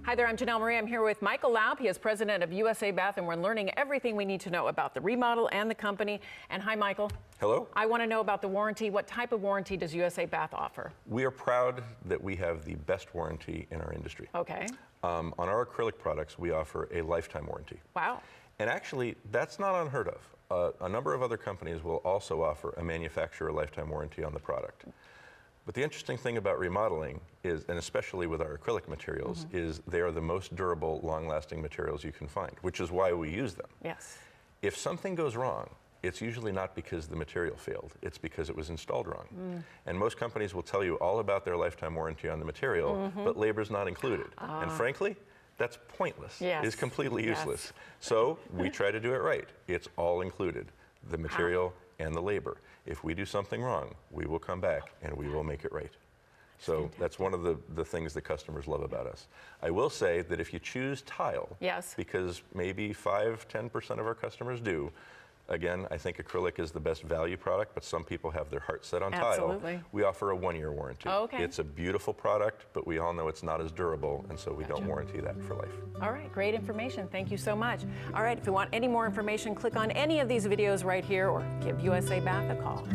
Hi there, I'm Janelle Marie. I'm here with Michael Laub. He is president of USA Bath, and we're learning everything we need to know about the remodel and the company. And hi, Michael. Hello. I want to know about the warranty. What type of warranty does USA Bath offer? We are proud that we have the best warranty in our industry. Okay. On our acrylic products, we offer a lifetime warranty. Wow. And actually, that's not unheard of. A number of other companies will also offer a manufacturer lifetime warranty on the product. But the interesting thing about remodeling is, and especially with our acrylic materials, is they are the most durable, long-lasting materials you can find, which is why we use them. Yes. If something goes wrong, it's usually not because the material failed, it's because it was installed wrong. And most companies will tell you all about their lifetime warranty on the material, but labor's not included. And frankly, that's pointless. Yes. It's completely useless. So we try to do it right. It's all included, the material and the labor. If we do something wrong, we will come back and we will make it right. So that's one of the things that customers love about us. I will say that if you choose tile, because maybe 5–10% of our customers do, again, I think acrylic is the best value product, but some people have their heart set on tile. We offer a 1-year warranty. It's a beautiful product, but we all know it's not as durable, and so we don't warranty that for life. All right, great information. Thank you so much. All right, if you want any more information, click on any of these videos right here or give USA Bath a call.